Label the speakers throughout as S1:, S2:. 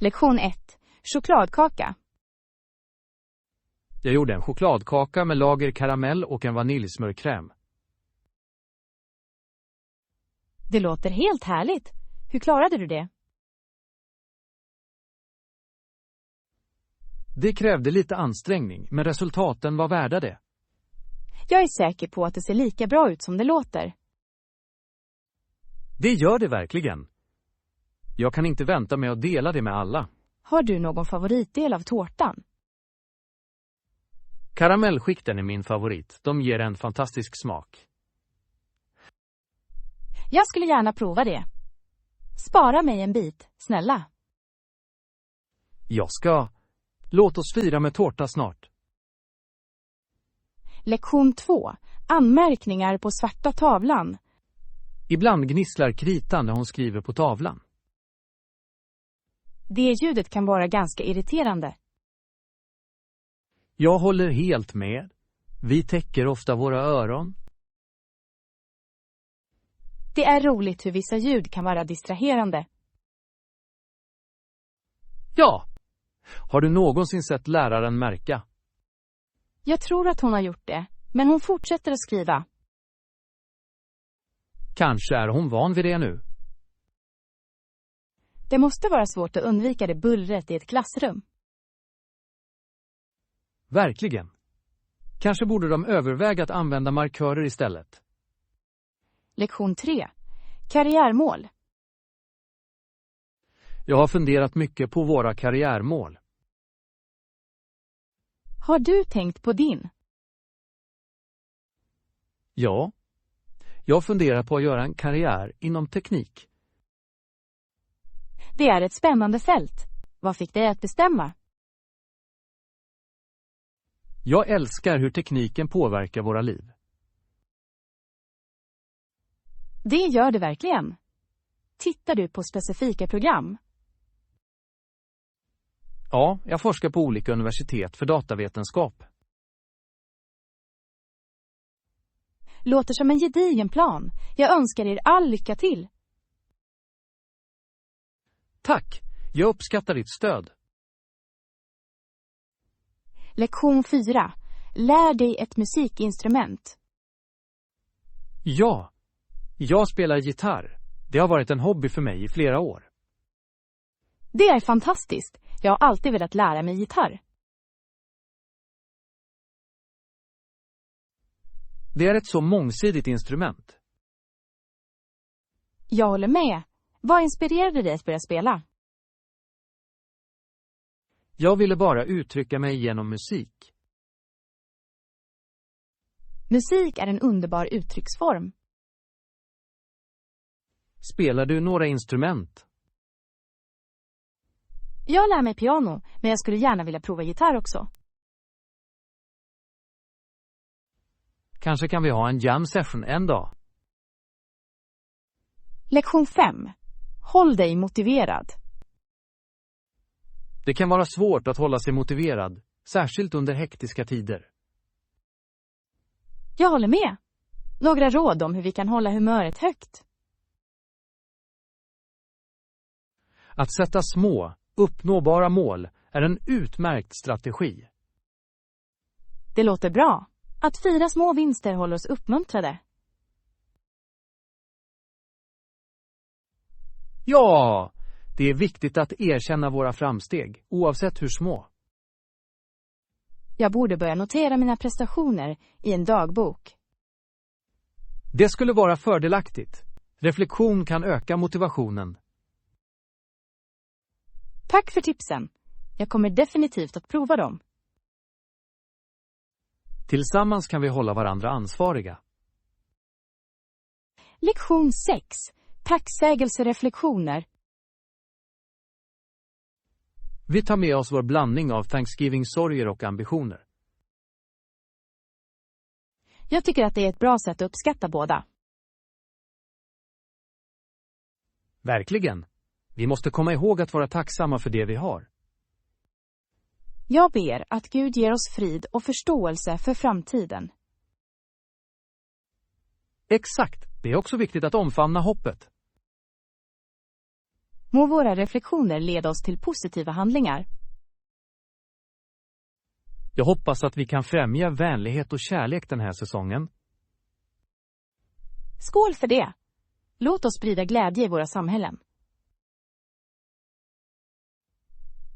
S1: Lektion 1. Chokladkaka.
S2: Jag gjorde en chokladkaka med lager karamell och en vaniljsmörkräm.
S1: Det låter helt härligt. Hur klarade du det?
S2: Det krävde lite ansträngning, men resultaten var värda det.
S1: Jag är säker på att det ser lika bra ut som det låter.
S2: Det gör det verkligen. Jag kan inte vänta med att dela det med alla.
S1: Har du någon favoritdel av tårtan?
S2: Karamellskikten är min favorit. De ger en fantastisk smak.
S1: Jag skulle gärna prova det. Spara mig en bit, snälla.
S2: Jag ska. Låt oss fira med tårta snart.
S1: Lektion 2. Anmärkningar på svarta tavlan.
S2: Ibland gnisslar kritan när hon skriver på tavlan.
S1: Det ljudet kan vara ganska irriterande.
S2: Jag håller helt med. Vi täcker ofta våra öron.
S1: Det är roligt hur vissa ljud kan vara distraherande.
S2: Ja. Har du någonsin sett läraren märka?
S1: Jag tror att hon har gjort det, men hon fortsätter att skriva.
S2: Kanske är hon van vid det nu.
S1: Det måste vara svårt att undvika det bullret i ett klassrum.
S2: Verkligen. Kanske borde de överväga att använda markörer istället.
S1: Lektion 3. Karriärmål.
S2: Jag har funderat mycket på våra karriärmål.
S1: Har du tänkt på din?
S2: Ja. Jag funderar på att göra en karriär inom teknik.
S1: Det är ett spännande fält. Vad fick dig att bestämma?
S2: Jag älskar hur tekniken påverkar våra liv.
S1: Det gör det verkligen. Tittar du på specifika program?
S2: Ja, jag forskar på olika universitet för datavetenskap.
S1: Låter som en gedigen plan. Jag önskar er all lycka till.
S2: Tack, jag uppskattar ditt stöd.
S1: Lektion 4. Lär dig ett musikinstrument.
S2: Ja, jag spelar gitarr. Det har varit en hobby för mig i flera år.
S1: Det är fantastiskt. Jag har alltid velat lära mig gitarr.
S2: Det är ett så mångsidigt instrument.
S1: Jag håller med. Vad inspirerade dig att börja spela?
S2: Jag ville bara uttrycka mig genom musik.
S1: Musik är en underbar uttrycksform.
S2: Spelar du några instrument?
S1: Jag lär mig piano, men jag skulle gärna vilja prova gitarr också.
S2: Kanske kan vi ha en jam session en dag.
S1: Lektion 5. Håll dig motiverad.
S2: Det kan vara svårt att hålla sig motiverad, särskilt under hektiska tider.
S1: Jag håller med. Några råd om hur vi kan hålla humöret högt.
S2: Att sätta små, uppnåbara mål är en utmärkt strategi.
S1: Det låter bra. Att fira små vinster håller oss uppmuntrade.
S2: Ja, det är viktigt att erkänna våra framsteg, oavsett hur små.
S1: Jag borde börja notera mina prestationer i en dagbok.
S2: Det skulle vara fördelaktigt. Reflektion kan öka motivationen.
S1: Tack för tipsen. Jag kommer definitivt att prova dem.
S2: Tillsammans kan vi hålla varandra ansvariga.
S1: Lektion 6. Tacksägelsereflektioner.
S2: Vi tar med oss vår blandning av Thanksgiving-sorger och ambitioner.
S1: Jag tycker att det är ett bra sätt att uppskatta båda.
S2: Verkligen. Vi måste komma ihåg att vara tacksamma för det vi har.
S1: Jag ber att Gud ger oss frid och förståelse för framtiden.
S2: Exakt. Det är också viktigt att omfamna hoppet.
S1: Må våra reflektioner leda oss till positiva handlingar.
S2: Jag hoppas att vi kan främja vänlighet och kärlek den här säsongen.
S1: Skål för det! Låt oss sprida glädje i våra samhällen.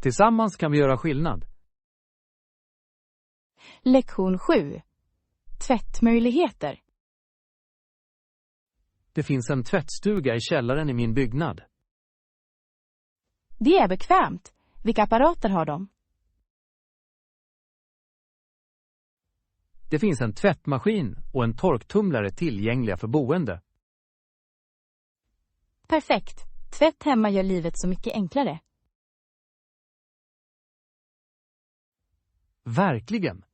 S2: Tillsammans kan vi göra skillnad.
S1: Lektion 7. Tvättmöjligheter.
S2: Det finns en tvättstuga i källaren i min byggnad.
S1: Det är bekvämt. Vilka apparater har de?
S2: Det finns en tvättmaskin och en torktumlare tillgängliga för boende.
S1: Perfekt. Tvätt hemma gör livet så mycket enklare.
S2: Verkligen.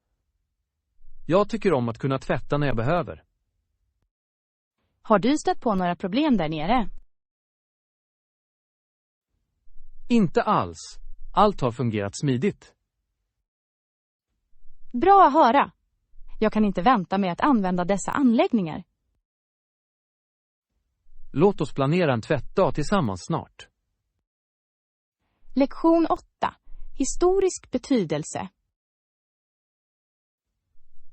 S2: Jag tycker om att kunna tvätta när jag behöver.
S1: Har du stött på några problem där nere?
S2: Inte alls. Allt har fungerat smidigt.
S1: Bra att höra. Jag kan inte vänta med att använda dessa anläggningar.
S2: Låt oss planera en tvättdag tillsammans snart.
S1: Lektion 8. Historisk betydelse.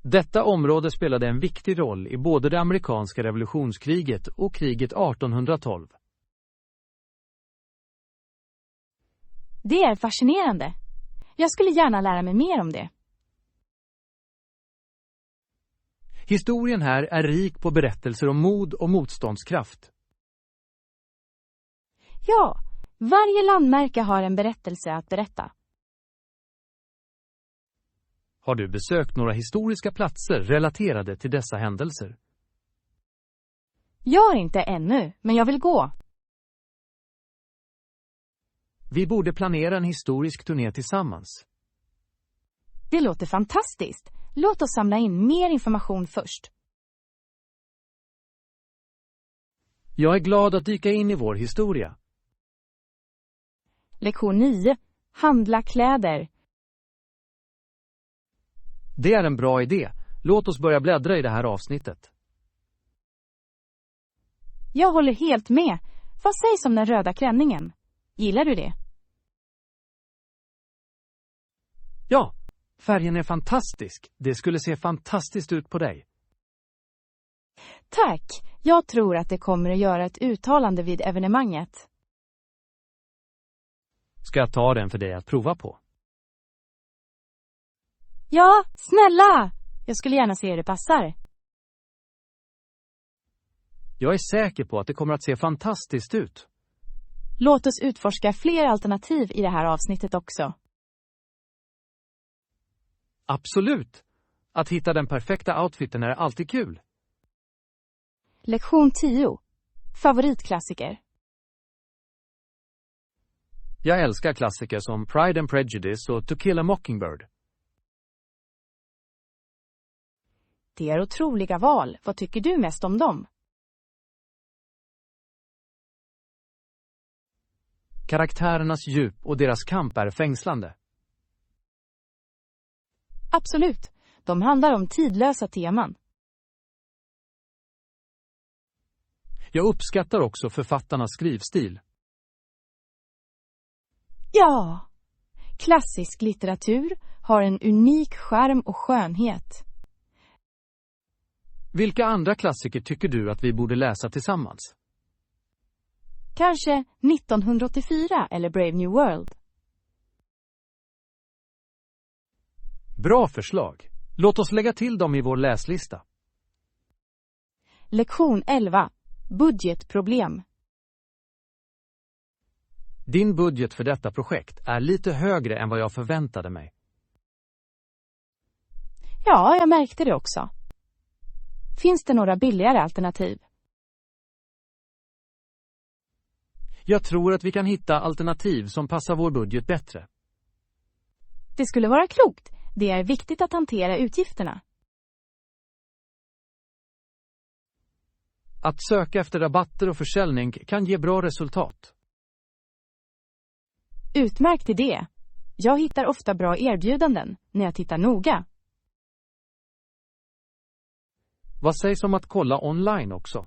S2: Detta område spelade en viktig roll i både det amerikanska revolutionskriget och kriget 1812.
S1: Det är fascinerande. Jag skulle gärna lära mig mer om det.
S2: Historien här är rik på berättelser om mod och motståndskraft.
S1: Ja, varje landmärke har en berättelse att berätta.
S2: Har du besökt några historiska platser relaterade till dessa händelser?
S1: Jag har inte ännu, men jag vill gå.
S2: Vi borde planera en historisk turné tillsammans.
S1: Det låter fantastiskt. Låt oss samla in mer information först.
S2: Jag är glad att dyka in i vår historia.
S1: Lektion 9. Handla kläder.
S2: Det är en bra idé. Låt oss börja bläddra i det här avsnittet.
S1: Jag håller helt med. Vad sägs om den röda klänningen? Gillar du det?
S2: Ja, färgen är fantastisk. Det skulle se fantastiskt ut på dig.
S1: Tack. Jag tror att det kommer att göra ett uttalande vid evenemanget.
S2: Ska jag ta den för dig att prova på?
S1: Ja, snälla! Jag skulle gärna se hur det passar.
S2: Jag är säker på att det kommer att se fantastiskt ut.
S1: Låt oss utforska fler alternativ i det här avsnittet också.
S2: Absolut. Att hitta den perfekta outfiten är alltid kul.
S1: Lektion 10. Favoritklassiker.
S2: Jag älskar klassiker som Pride and Prejudice och To Kill a Mockingbird.
S1: Det är otroliga val. Vad tycker du mest om dem?
S2: Karaktärernas djup och deras kamp är fängslande.
S1: Absolut. De handlar om tidlösa teman.
S2: Jag uppskattar också författarnas skrivstil.
S1: Ja! Klassisk litteratur har en unik charm och skönhet.
S2: Vilka andra klassiker tycker du att vi borde läsa tillsammans?
S1: Kanske 1984 eller Brave New World.
S2: Bra förslag. Låt oss lägga till dem i vår läslista.
S1: Lektion 11. Budgetproblem.
S2: Din budget för detta projekt är lite högre än vad jag förväntade mig.
S1: Ja, jag märkte det också. Finns det några billigare alternativ?
S2: Jag tror att vi kan hitta alternativ som passar vår budget bättre.
S1: Det skulle vara klokt. Det är viktigt att hantera utgifterna.
S2: Att söka efter rabatter och försäljning kan ge bra resultat.
S1: Utmärkt idé. Jag hittar ofta bra erbjudanden när jag tittar noga.
S2: Vad sägs om att kolla online också?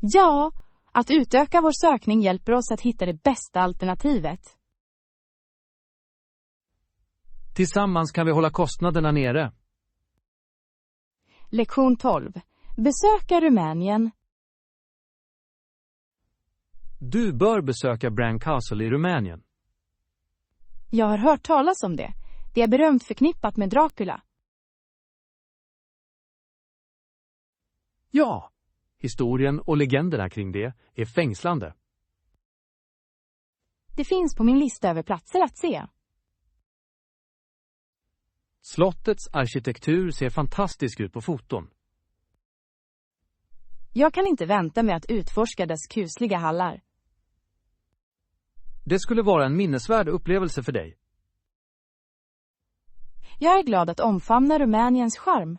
S1: Ja, Att utöka vår sökning hjälper oss att hitta det bästa alternativet.
S2: Tillsammans kan vi hålla kostnaderna nere.
S1: Lektion 12. Besöka Rumänien.
S2: Du bör besöka Bran Castle i Rumänien.
S1: Jag har hört talas om det. Det är berömt förknippat med Dracula.
S2: Ja, historien och legenderna kring det är fängslande.
S1: Det finns på min lista över platser att se.
S2: Slottets arkitektur ser fantastisk ut på foton.
S1: Jag kan inte vänta med att utforska dess kusliga hallar.
S2: Det skulle vara en minnesvärd upplevelse för dig.
S1: Jag är glad att omfamna Rumäniens charm.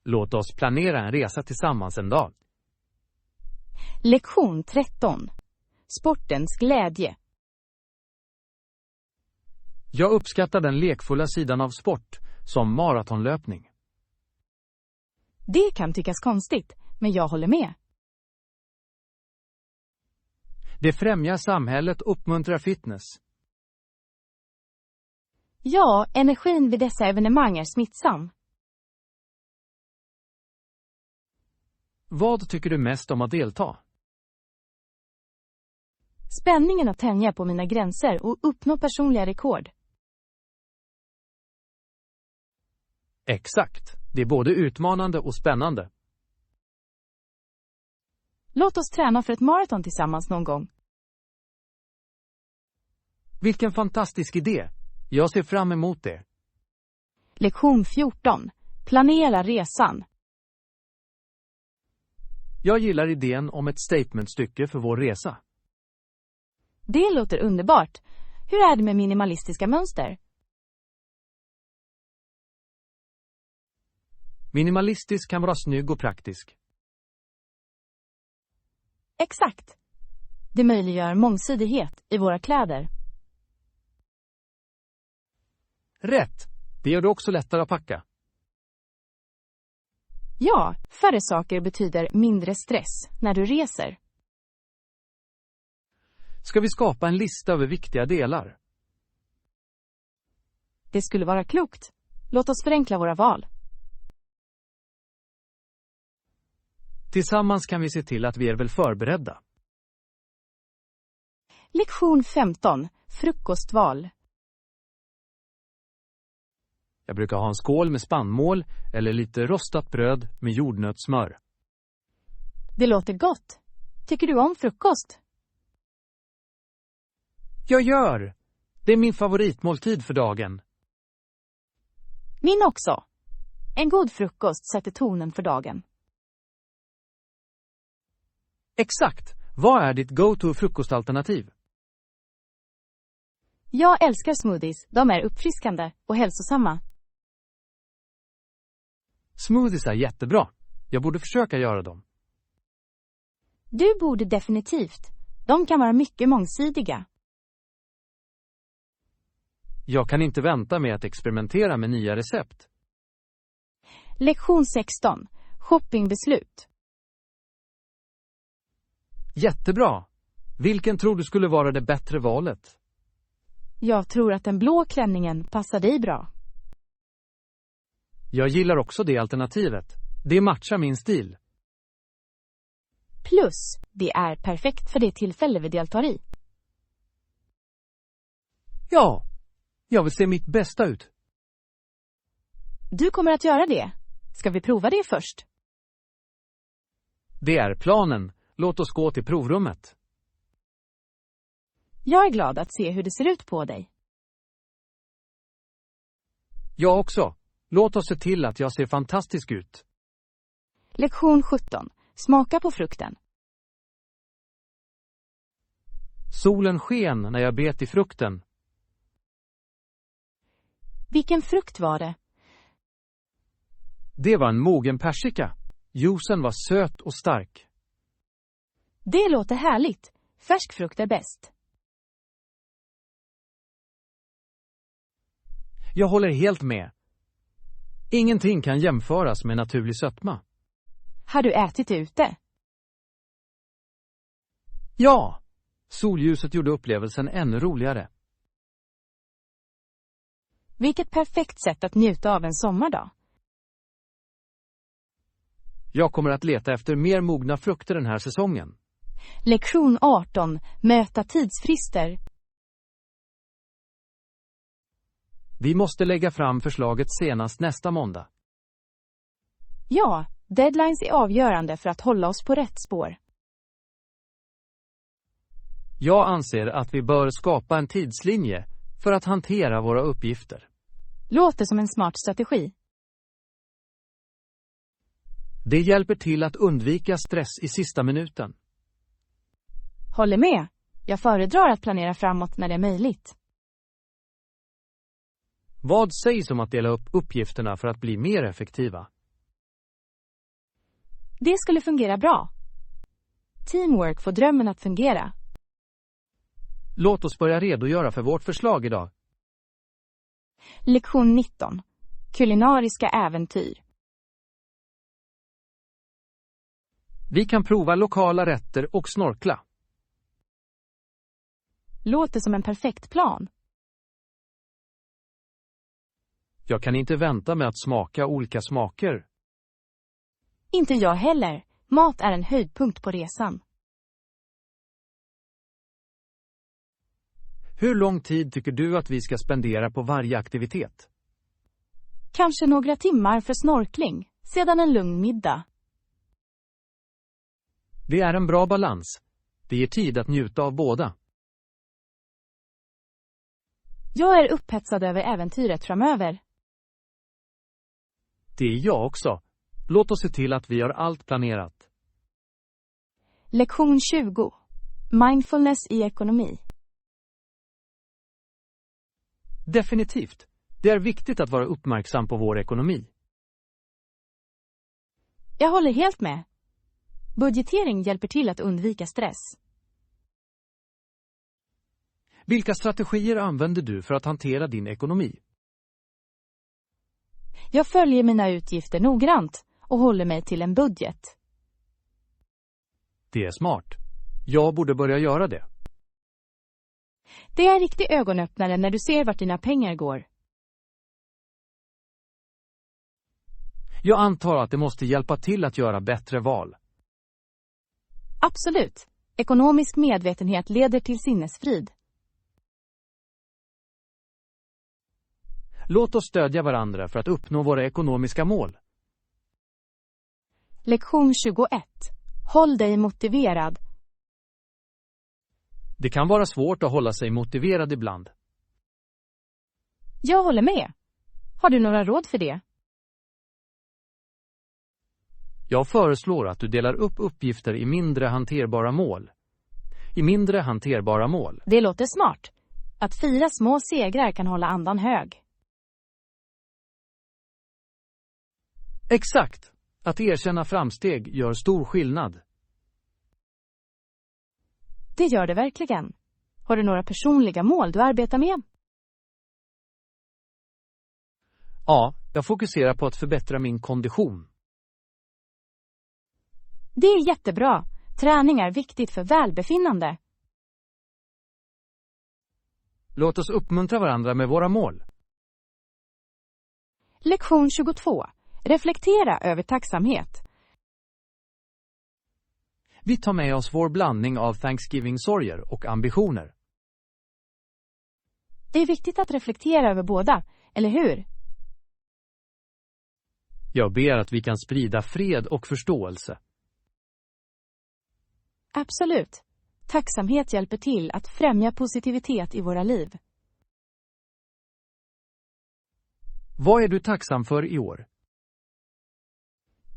S2: Låt oss planera en resa tillsammans en dag.
S1: Lektion 13. Sportens glädje.
S2: Jag uppskattar den lekfulla sidan av sport, som maratonlöpning.
S1: Det kan tyckas konstigt, men jag håller med.
S2: Det främjar samhället och uppmuntrar fitness.
S1: Ja, energin vid dessa evenemang är smittsam.
S2: Vad tycker du mest om att delta?
S1: Spänningen att tänja på mina gränser och uppnå personliga rekord.
S2: Exakt. Det är både utmanande och spännande.
S1: Låt oss träna för ett maraton tillsammans någon gång.
S2: Vilken fantastisk idé. Jag ser fram emot det.
S1: Lektion 14. Planera resan.
S2: Jag gillar idén om ett statementstycke för vår resa.
S1: Det låter underbart. Hur är det med minimalistiska mönster?
S2: Minimalistisk kan vara snygg och praktisk.
S1: Exakt. Det möjliggör mångsidighet i våra kläder.
S2: Rätt. Det gör det också lättare att packa.
S1: Ja, färre saker betyder mindre stress när du reser.
S2: Ska vi skapa en lista över viktiga delar?
S1: Det skulle vara klokt. Låt oss förenkla våra val.
S2: Tillsammans kan vi se till att vi är väl förberedda.
S1: Lektion 15. Frukostval.
S2: Jag brukar ha en skål med spannmål eller lite rostat bröd med jordnötssmör.
S1: Det låter gott. Tycker du om frukost?
S2: Jag gör! Det är min favoritmåltid för dagen.
S1: Min också. En god frukost sätter tonen för dagen.
S2: Exakt! Vad är ditt go-to-frukostalternativ?
S1: Jag älskar smoothies. De är uppfriskande och hälsosamma.
S2: Smoothies är jättebra. Jag borde försöka göra dem.
S1: Du borde definitivt. De kan vara mycket mångsidiga.
S2: Jag kan inte vänta med att experimentera med nya recept.
S1: Lektion 16. Shoppingbeslut.
S2: Jättebra! Vilken tror du skulle vara det bättre valet?
S1: Jag tror att den blå klänningen passar dig bra.
S2: Jag gillar också det alternativet. Det matchar min stil.
S1: Plus, det är perfekt för det tillfälle vi deltar i.
S2: Ja, jag vill se mitt bästa ut.
S1: Du kommer att göra det. Ska vi prova det först?
S2: Det är planen. Låt oss gå till provrummet.
S1: Jag är glad att se hur det ser ut på dig.
S2: Jag också. Låt oss se till att jag ser fantastisk ut.
S1: Lektion 17. Smaka på frukten.
S2: Solen sken när jag bet i frukten.
S1: Vilken frukt var det?
S2: Det var en mogen persika. Juicen var söt och stark.
S1: Det låter härligt. Färsk frukt är bäst.
S2: Jag håller helt med. Ingenting kan jämföras med naturlig sötma.
S1: Har du ätit ute?
S2: Ja! Solljuset gjorde upplevelsen ännu roligare.
S1: Vilket perfekt sätt att njuta av en sommardag.
S2: Jag kommer att leta efter mer mogna frukter den här säsongen.
S1: Lektion 18. Möta tidsfrister.
S2: Vi måste lägga fram förslaget senast nästa måndag.
S1: Ja, deadlines är avgörande för att hålla oss på rätt spår.
S2: Jag anser att vi bör skapa en tidslinje för att hantera våra uppgifter.
S1: Låter som en smart strategi.
S2: Det hjälper till att undvika stress i sista minuten.
S1: Håller med. Jag föredrar att planera framåt när det är möjligt.
S2: Vad sägs om att dela upp uppgifterna för att bli mer effektiva?
S1: Det skulle fungera bra. Teamwork får drömmen att fungera.
S2: Låt oss börja redogöra för vårt förslag idag.
S1: Lektion 19. Kulinariska äventyr.
S2: Vi kan prova lokala rätter och snorkla.
S1: Låter som en perfekt plan.
S2: Jag kan inte vänta med att smaka olika smaker.
S1: Inte jag heller. Mat är en höjdpunkt på resan.
S2: Hur lång tid tycker du att vi ska spendera på varje aktivitet?
S1: Kanske några timmar för snorkling, sedan en lugn middag.
S2: Det är en bra balans. Det ger tid att njuta av båda.
S1: Jag är upphetsad över äventyret framöver.
S2: Det är jag också. Låt oss se till att vi gör allt planerat.
S1: Lektion 20. Mindfulness i ekonomi.
S2: Definitivt. Det är viktigt att vara uppmärksam på vår ekonomi.
S1: Jag håller helt med. Budgetering hjälper till att undvika stress.
S2: Vilka strategier använder du för att hantera din ekonomi?
S1: Jag följer mina utgifter noggrant och håller mig till en budget.
S2: Det är smart. Jag borde börja göra det.
S1: Det är en riktig ögonöppnare när du ser vart dina pengar går.
S2: Jag antar att det måste hjälpa till att göra bättre val.
S1: Absolut. Ekonomisk medvetenhet leder till sinnesfrid.
S2: Låt oss stödja varandra för att uppnå våra ekonomiska mål.
S1: Lektion 21. Håll dig motiverad.
S2: Det kan vara svårt att hålla sig motiverad ibland.
S1: Jag håller med. Har du några råd för det?
S2: Jag föreslår att du delar upp uppgifter i mindre hanterbara mål.
S1: Det låter smart. Att fira små segrar kan hålla andan hög.
S2: Exakt. Att erkänna framsteg gör stor skillnad.
S1: Det gör det verkligen. Har du några personliga mål du arbetar med?
S2: Ja, jag fokuserar på att förbättra min kondition.
S1: Det är jättebra. Träning är viktigt för välbefinnande.
S2: Låt oss uppmuntra varandra med våra mål.
S1: Lektion 22. Reflektera över tacksamhet.
S2: Vi tar med oss vår blandning av Thanksgiving-sorger och ambitioner.
S1: Det är viktigt att reflektera över båda, eller hur?
S2: Jag ber att vi kan sprida fred och förståelse.
S1: Absolut. Tacksamhet hjälper till att främja positivitet i våra liv.
S2: Vad är du tacksam för i år?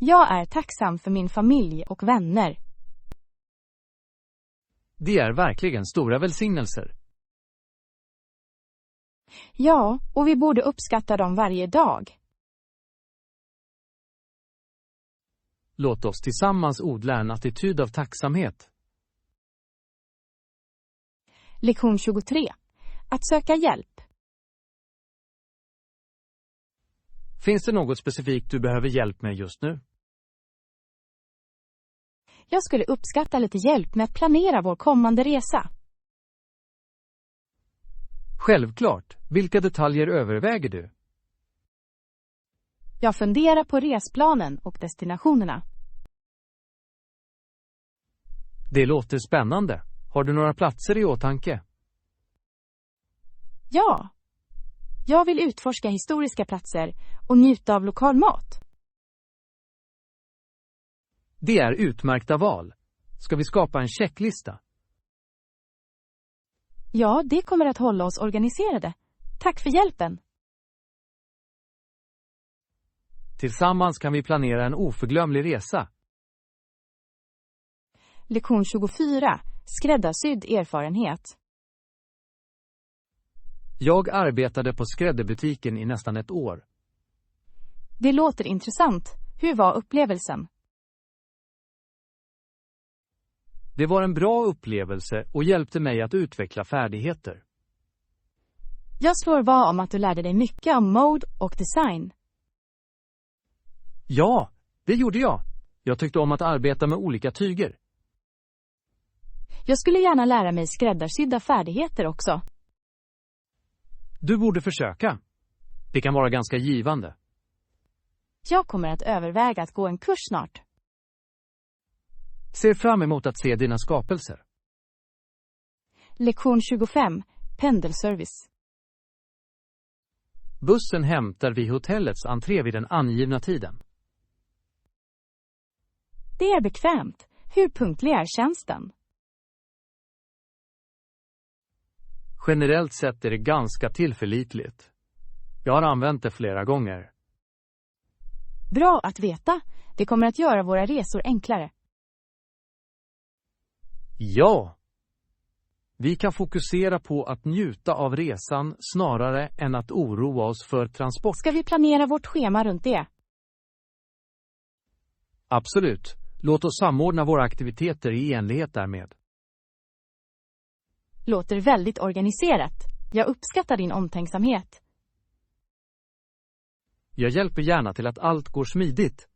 S1: Jag är tacksam för min familj och vänner.
S2: Det är verkligen stora välsignelser.
S1: Ja, och vi borde uppskatta dem varje dag.
S2: Låt oss tillsammans odla en attityd av tacksamhet.
S1: Lektion 23. Att söka hjälp.
S2: Finns det något specifikt du behöver hjälp med just nu?
S1: Jag skulle uppskatta lite hjälp med att planera vår kommande resa.
S2: Självklart. Vilka detaljer överväger du?
S1: Jag funderar på resplanen och destinationerna.
S2: Det låter spännande. Har du några platser i åtanke?
S1: Ja, jag vill utforska historiska platser och njuta av lokal mat.
S2: Det är utmärkta val. Ska vi skapa en checklista?
S1: Ja, det kommer att hålla oss organiserade. Tack för hjälpen.
S2: Tillsammans kan vi planera en oförglömlig resa.
S1: Lektion 24. Skräddarsydd erfarenhet.
S2: Jag arbetade på skräddarbutiken i nästan ett år.
S1: Det låter intressant. Hur var upplevelsen?
S2: Det var en bra upplevelse och hjälpte mig att utveckla färdigheter.
S1: Jag slår vad om att du lärde dig mycket om mode och design.
S2: Ja, det gjorde jag. Jag tyckte om att arbeta med olika tyger.
S1: Jag skulle gärna lära mig skräddarsydda färdigheter också.
S2: Du borde försöka. Det kan vara ganska givande.
S1: Jag kommer att överväga att gå en kurs snart.
S2: Ser fram emot att se dina skapelser.
S1: Lektion 25. Pendelservice.
S2: Bussen hämtar vid hotellets entré vid den angivna tiden.
S1: Det är bekvämt. Hur punktlig är tjänsten?
S2: Generellt sett är det ganska tillförlitligt. Jag har använt det flera gånger.
S1: Bra att veta. Det kommer att göra våra resor enklare.
S2: Ja! Vi kan fokusera på att njuta av resan snarare än att oroa oss för transport.
S1: Ska vi planera vårt schema runt det?
S2: Absolut. Låt oss samordna våra aktiviteter i enlighet därmed.
S1: Låter väldigt organiserat. Jag uppskattar din omtänksamhet.
S2: Jag hjälper gärna till att allt går smidigt.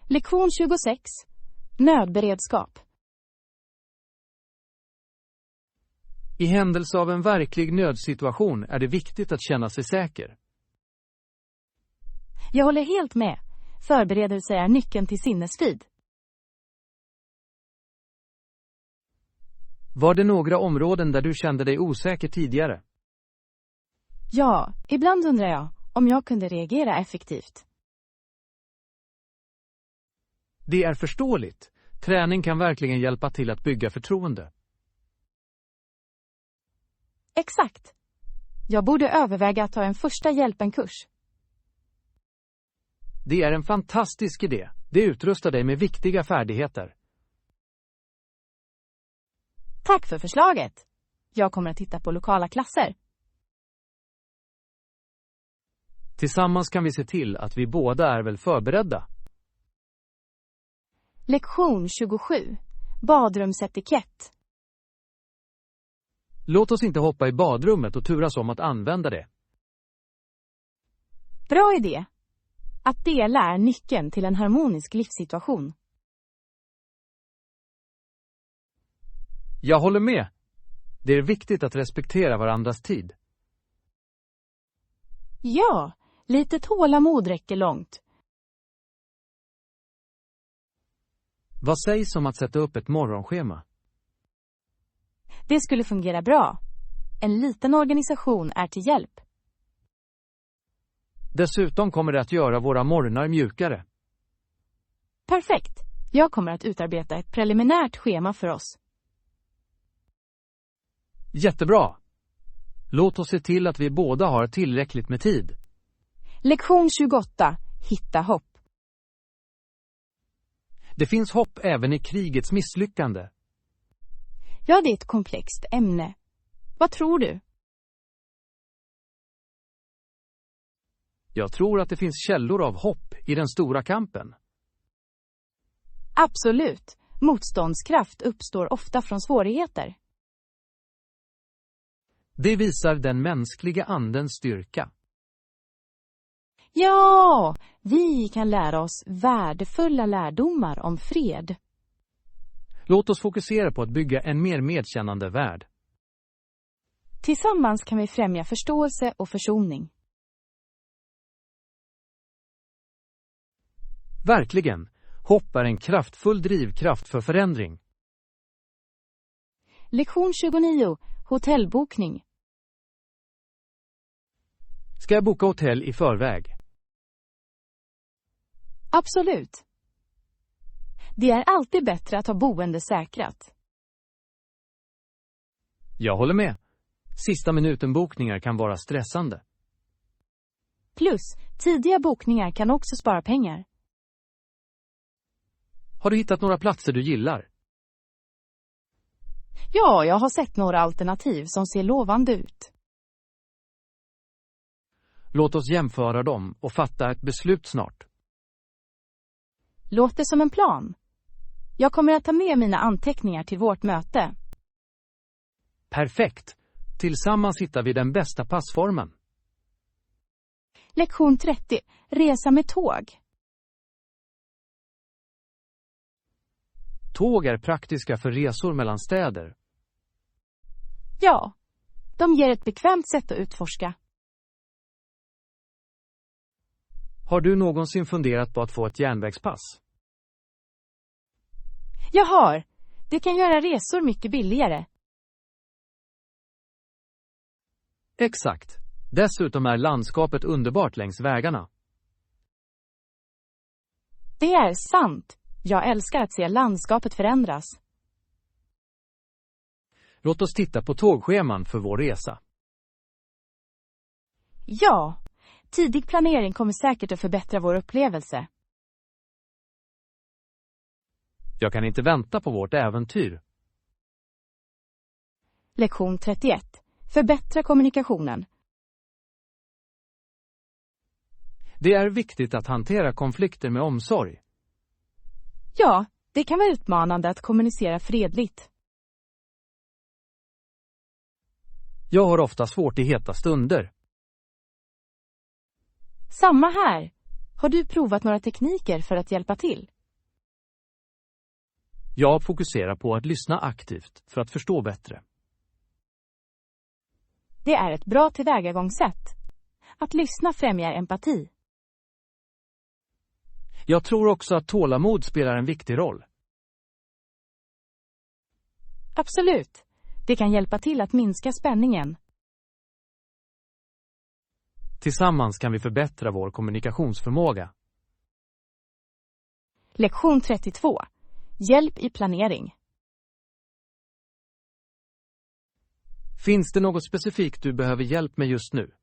S1: Lektion 26. Nödberedskap.
S2: I händelse av en verklig nödsituation är det viktigt att känna sig säker.
S1: Jag håller helt med. Förberedelse är nyckeln till sinnesfrid.
S2: Var det några områden där du kände dig osäker tidigare?
S1: Ja, ibland undrar jag om jag kunde reagera effektivt.
S2: Det är förståeligt. Träning kan verkligen hjälpa till att bygga förtroende.
S1: Exakt. Jag borde överväga att ta en första hjälpen-kurs.
S2: Det är en fantastisk idé. Det utrustar dig med viktiga färdigheter.
S1: Tack för förslaget. Jag kommer att titta på lokala klasser.
S2: Tillsammans kan vi se till att vi båda är väl förberedda.
S1: Lektion 27. Badrumsetikett.
S2: Låt oss inte hoppa i badrummet och turas om att använda det.
S1: Bra idé. Att dela är nyckeln till en harmonisk livssituation.
S2: Jag håller med. Det är viktigt att respektera varandras tid.
S1: Ja, lite tålamod räcker långt.
S2: Vad sägs om att sätta upp ett morgonschema?
S1: Det skulle fungera bra. En liten organisation är till hjälp.
S2: Dessutom kommer det att göra våra morgnar mjukare.
S1: Perfekt. Jag kommer att utarbeta ett preliminärt schema för oss.
S2: Jättebra. Låt oss se till att vi båda har tillräckligt med tid.
S1: Lektion 28. Hitta hopp.
S2: Det finns hopp även i krigets misslyckande.
S1: Ja, det är ett komplext ämne. Vad tror du?
S2: Jag tror att det finns källor av hopp i den stora kampen.
S1: Absolut. Motståndskraft uppstår ofta från svårigheter.
S2: Det visar den mänskliga andens styrka.
S1: Ja, Vi kan lära oss värdefulla lärdomar om fred.
S2: Låt oss fokusera på att bygga en mer medkännande värld.
S1: Tillsammans kan vi främja förståelse och försoning.
S2: Verkligen, hopp är en kraftfull drivkraft för förändring.
S1: Lektion 29. Hotellbokning.
S2: Ska jag boka hotell i förväg?
S1: Absolut. Det är alltid bättre att ha boende säkrat.
S2: Jag håller med. Sista minuten-bokningar kan vara stressande.
S1: Plus, tidiga bokningar kan också spara pengar.
S2: Har du hittat några platser du gillar?
S1: Ja, jag har sett några alternativ som ser lovande ut.
S2: Låt oss jämföra dem och fatta ett beslut snart.
S1: Låter som en plan. Jag kommer att ta med mina anteckningar till vårt möte.
S2: Perfekt! Tillsammans hittar vi den bästa passformen.
S1: Lektion 30. Resa med tåg.
S2: Tåg är praktiska för resor mellan städer.
S1: Ja, de ger ett bekvämt sätt att utforska.
S2: Har du någonsin funderat på att få ett järnvägspass?
S1: Jag har. Det kan göra resor mycket billigare.
S2: Exakt. Dessutom är landskapet underbart längs vägarna.
S1: Det är sant. Jag älskar att se landskapet förändras.
S2: Låt oss titta på tågscheman för vår resa.
S1: Ja, tidig planering kommer säkert att förbättra vår upplevelse.
S2: Jag kan inte vänta på vårt äventyr.
S1: Lektion 31. Förbättra kommunikationen.
S2: Det är viktigt att hantera konflikter med omsorg.
S1: Ja, det kan vara utmanande att kommunicera fredligt.
S2: Jag har ofta svårt i heta stunder.
S1: Samma här. Har du provat några tekniker för att hjälpa till?
S2: Jag fokuserar på att lyssna aktivt för att förstå bättre.
S1: Det är ett bra tillvägagångssätt. Att lyssna främjar empati.
S2: Jag tror också att tålamod spelar en viktig roll.
S1: Absolut. Det kan hjälpa till att minska spänningen.
S2: Tillsammans kan vi förbättra vår kommunikationsförmåga.
S1: Lektion 32. Hjälp i planering.
S2: Finns det något specifikt du behöver hjälp med just nu?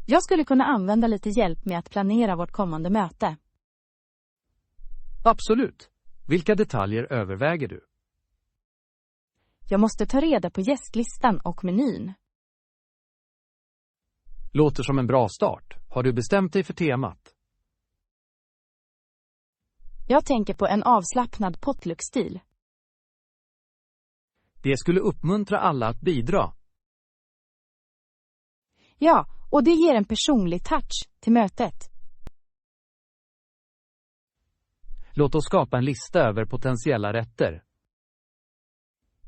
S1: Jag skulle kunna använda lite hjälp med att planera vårt kommande möte.
S2: Absolut. Vilka detaljer överväger du?
S1: Jag måste ta reda på gästlistan och menyn.
S2: Låter som en bra start. Har du bestämt dig för temat?
S1: Jag tänker på en avslappnad potluck-stil.
S2: Det skulle uppmuntra alla att bidra.
S1: Ja, och det ger en personlig touch till mötet.
S2: Låt oss skapa en lista över potentiella rätter.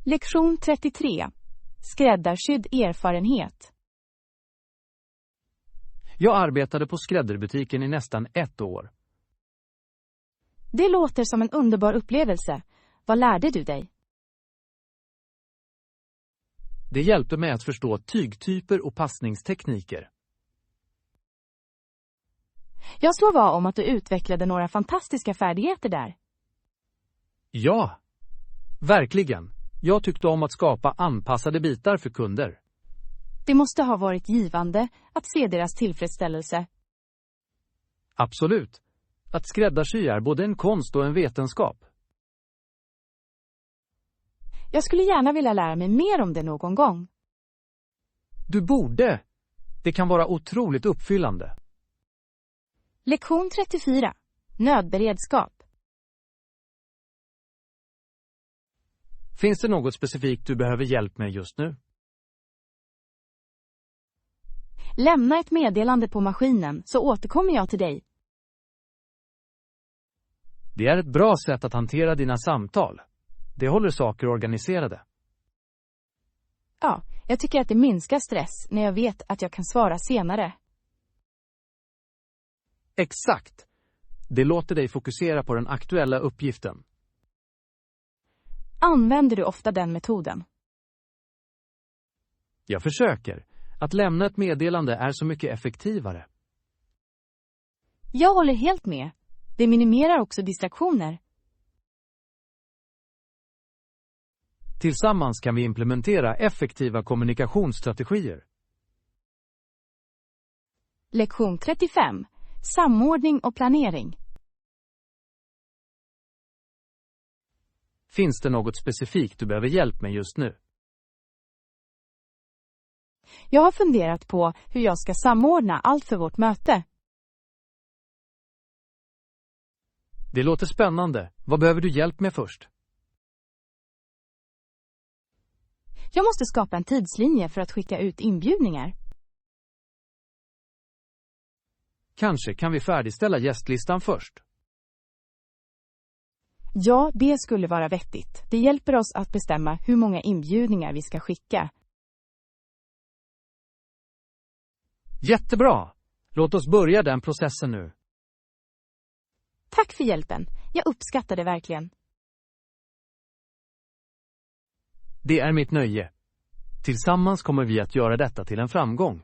S1: Lektion 33. Skräddarsydd erfarenhet.
S2: Jag arbetade på skräddarbutiken i nästan 1 år.
S1: Det låter som en underbar upplevelse. Vad lärde du dig?
S2: Det hjälpte mig att förstå tygtyper och passningstekniker.
S1: Jag slår vad om att du utvecklade några fantastiska färdigheter där.
S2: Ja, verkligen. Jag tyckte om att skapa anpassade bitar för kunder.
S1: Det måste ha varit givande att se deras tillfredsställelse.
S2: Absolut. Att skräddarsy är både en konst och en vetenskap.
S1: Jag skulle gärna vilja lära mig mer om det någon gång.
S2: Du borde. Det kan vara otroligt uppfyllande.
S1: Lektion 34. Nödberedskap.
S2: Finns det något specifikt du behöver hjälp med just nu?
S1: Lämna ett meddelande på maskinen så återkommer jag till dig.
S2: Det är ett bra sätt att hantera dina samtal. Det håller saker organiserade.
S1: Ja, jag tycker att det minskar stress när jag vet att jag kan svara senare.
S2: Exakt. Det låter dig fokusera på den aktuella uppgiften.
S1: Använder du ofta den metoden?
S2: Jag försöker. Att lämna ett meddelande är så mycket effektivare.
S1: Jag håller helt med. Det minimerar också distraktioner.
S2: Tillsammans kan vi implementera effektiva kommunikationsstrategier.
S1: Lektion 35. Samordning och planering.
S2: Finns det något specifikt du behöver hjälp med just nu?
S1: Jag har funderat på hur jag ska samordna allt för vårt möte.
S2: Det låter spännande. Vad behöver du hjälp med först?
S1: Jag måste skapa en tidslinje för att skicka ut inbjudningar.
S2: Kanske kan vi färdigställa gästlistan först.
S1: Ja, det skulle vara vettigt. Det hjälper oss att bestämma hur många inbjudningar vi ska skicka.
S2: Jättebra! Låt oss börja den processen nu.
S1: Tack för hjälpen. Jag uppskattar det verkligen.
S2: Det är mitt nöje. Tillsammans kommer vi att göra detta till en framgång.